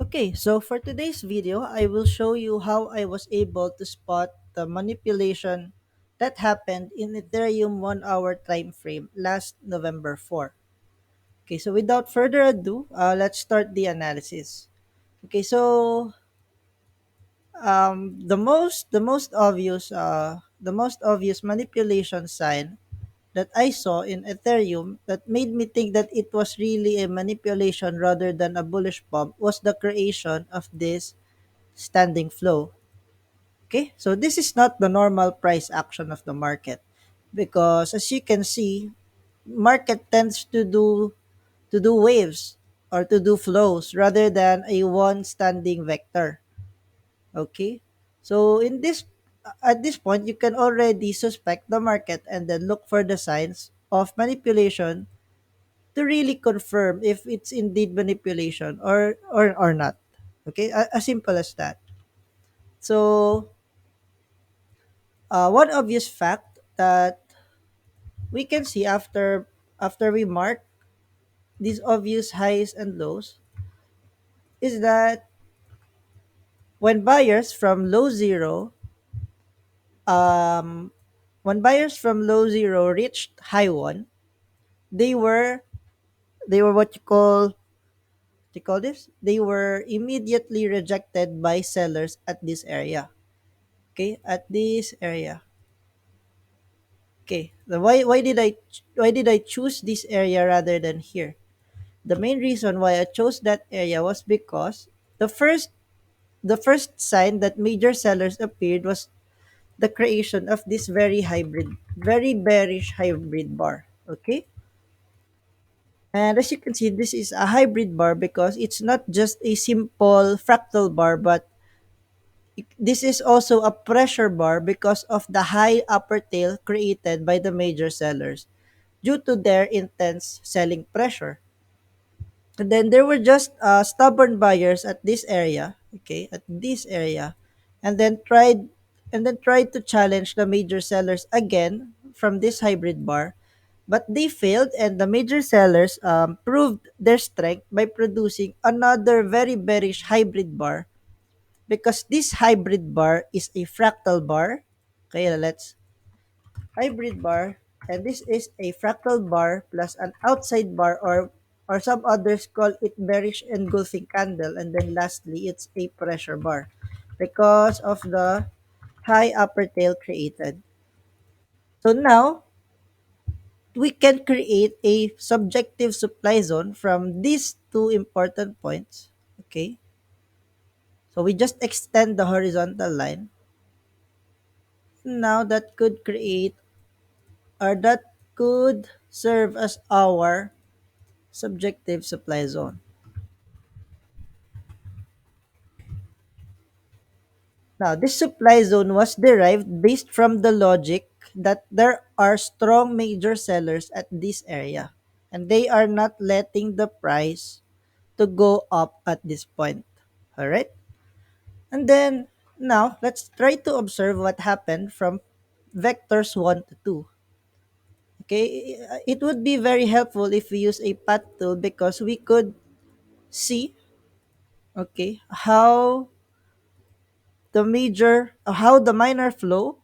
Okay, so for today's video, I will show you how I was able to spot the manipulation that happened in Ethereum 1 hour time frame last November 4. Okay, so without further ado, let's start the analysis. Okay, so the most obvious manipulation sign that I saw in Ethereum that made me think that it was really a manipulation rather than a bullish pump was the creation of this standing flow. Okay, so this is not the normal price action of the market because as you can see, market tends to do waves or to do flows rather than a one standing vector. Okay, so in this at this point you can already suspect the market and then look for the signs of manipulation to really confirm if it's indeed manipulation or not. Okay, as simple as that. So one obvious fact that we can see after we mark these obvious highs and lows is that when buyers from low zero um when buyers from low zero reached high one, they were what you call this, they were immediately rejected by sellers at this area. Okay, at this area. Okay, why did I choose this area rather than here? The main reason why I chose that area was because the first the first sign that major sellers appeared was the creation of this very bearish hybrid bar. Okay? And as you can see, this is a hybrid bar because it's not just a simple fractal bar, but this is also a pressure bar because of the high upper tail created by the major sellers due to their intense selling pressure. And then there were just stubborn buyers at this area, okay, at this area, and then tried to challenge the major sellers again from this hybrid bar, but they failed, and the major sellers proved their strength by producing another very bearish hybrid bar because this hybrid bar is a fractal bar. Okay, let's hybrid bar, and this is a fractal bar plus an outside bar, or some others call it bearish engulfing candle, and then lastly it's a pressure bar because of the high upper tail created. So now we can create a subjective supply zone from these two important points. Okay, so we just extend the horizontal line. Now that could create, or that could serve as our subjective supply zone. Now, this supply zone was derived based from the logic that there are strong major sellers at this area, and they are not letting the price to go up at this point. All right? And then now let's try to observe what happened from vectors 1 to 2. Okay, it would be very helpful if we use a path tool because we could see, okay, how the minor flow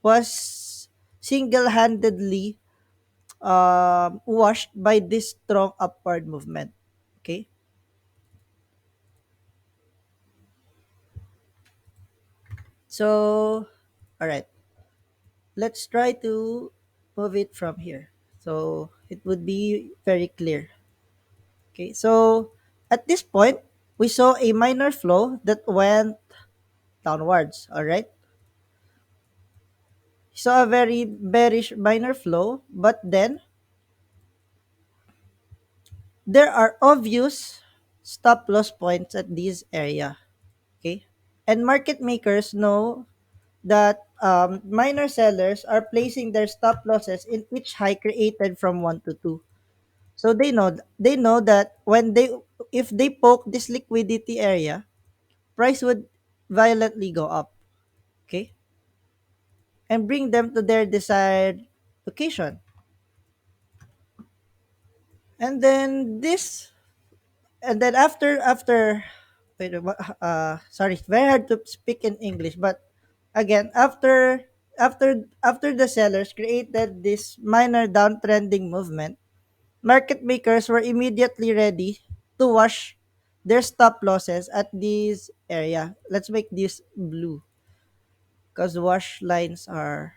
was single-handedly washed by this strong upward movement. Okay, so all right, let's try to move it from here so it would be very clear. Okay, so at this point we saw a minor flow that went downwards. All right, saw a very bearish minor flow, but then there are obvious stop loss points at this area. Okay, and market makers know that minor sellers are placing their stop losses in each high created from 1 to 2. So they know that when they if they poke this liquidity area, price would violently go up. Okay, and bring them to their desired location. And then after sorry, very hard to speak in English. But again, after the sellers created this minor downtrending movement, market makers were immediately ready to wash their stop losses at this area. Let's make this blue because wash lines are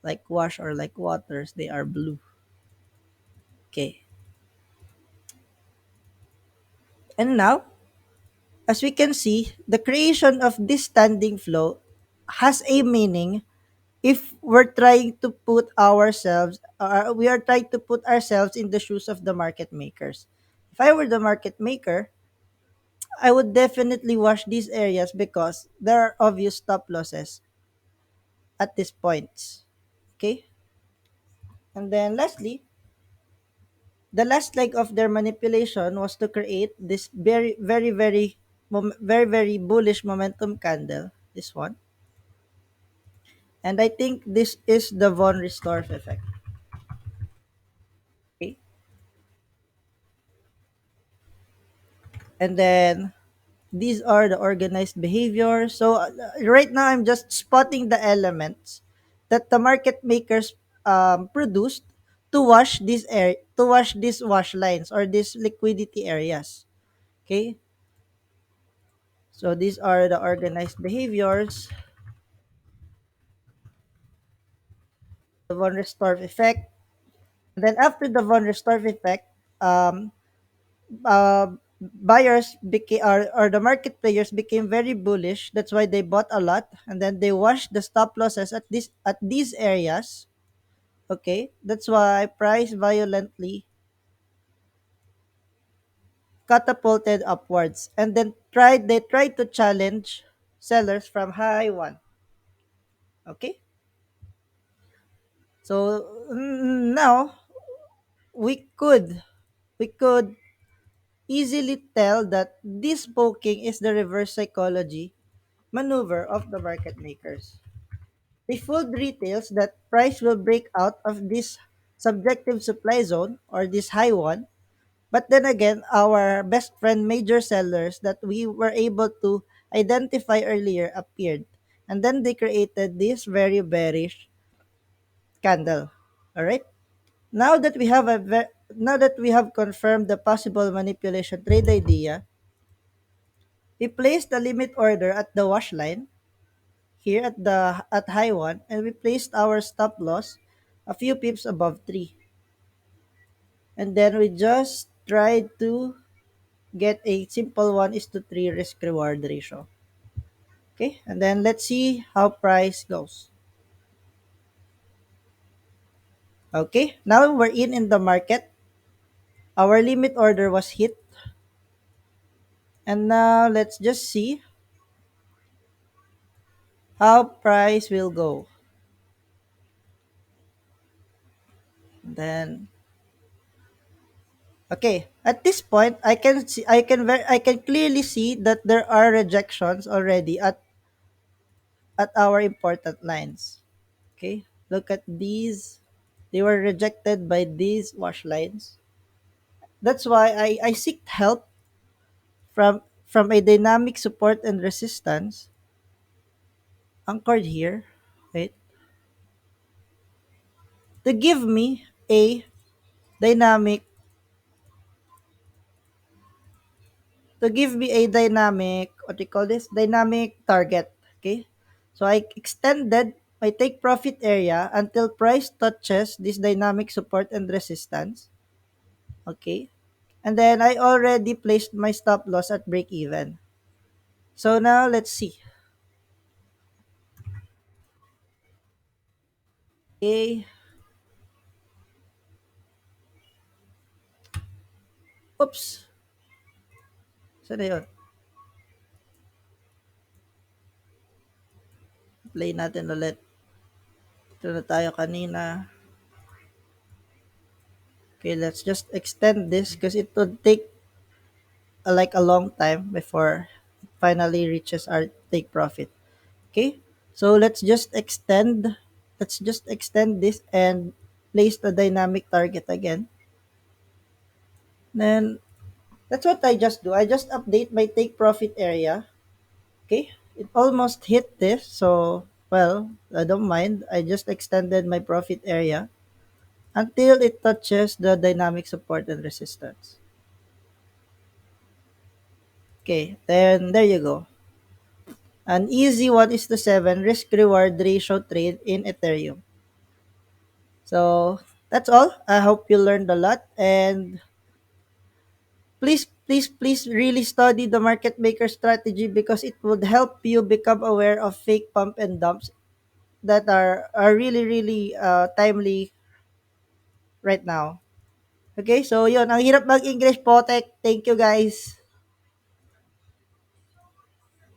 like wash or like waters. They are blue. Okay. And now, as we can see, the creation of this standing flow has a meaning if we're trying to put ourselves, we are trying to put ourselves in the shoes of the market makers. If I were the market maker, I would definitely watch these areas because there are obvious stop losses at these points. Okay? And then lastly, the last leg of their manipulation was to create this very bullish momentum candle. This one. And I think this is the von Restorff effect. Okay? And then these are the organized behavior. So right now I'm just spotting the elements that the market makers produced to wash these wash lines or these liquidity areas. Okay, so these are the organized behaviors, the von Restorff effect. Then after the von Restorff effect, um, buyers became or the market players became very bullish. That's why they bought a lot, and then they washed the stop losses at these areas. Okay, that's why price violently catapulted upwards, and then tried to challenge sellers from high one. Okay, so now we could we could easily tell that this poking is the reverse psychology maneuver of the market makers. They fooled retails that price will break out of this subjective supply zone or this high one. But then again, our best friend major sellers that we were able to identify earlier appeared. And then they created this very bearish candle. All right. Now that we have confirmed the possible manipulation trade idea, we placed the limit order at the wash line here at high one, and we placed our stop loss a few pips above 3. And then we just tried to get a simple 1 is to 3 risk reward ratio. Okay, and then let's see how price goes. Okay, now we're in the market. Our limit order was hit. And now let's just see how price will go. Then okay, at this point I can clearly see that there are rejections already at our important lines. Okay, look at these. They were rejected by these wash lines. That's why I seek help from a dynamic support and resistance anchored here, right? To give me a dynamic what do you call this? Dynamic target. Okay. So I extended my take profit area until price touches this dynamic support and resistance. Okay. And then I already placed my stop loss at break even. So now let's see. Okay. Oops. Saan na yun? Play natin ulit. Ito na tayo kanina. Okay, let's just extend this because it would take like a long time before it finally reaches our take profit. Okay, so let's just extend this and place the dynamic target again. Then That's what I just do. I just update my take profit area. Okay, it almost hit this, so well, I don't mind. I just extended my profit area until it touches the dynamic support and resistance. Okay, then there you go. An easy 1:7 risk reward ratio trade in Ethereum. So that's all. I hope you learned a lot, and please really study the market maker strategy because it would help you become aware of fake pump and dumps that are really timely right now. Okay, so yun, ang hirap mag-English po, tech. Thank you guys.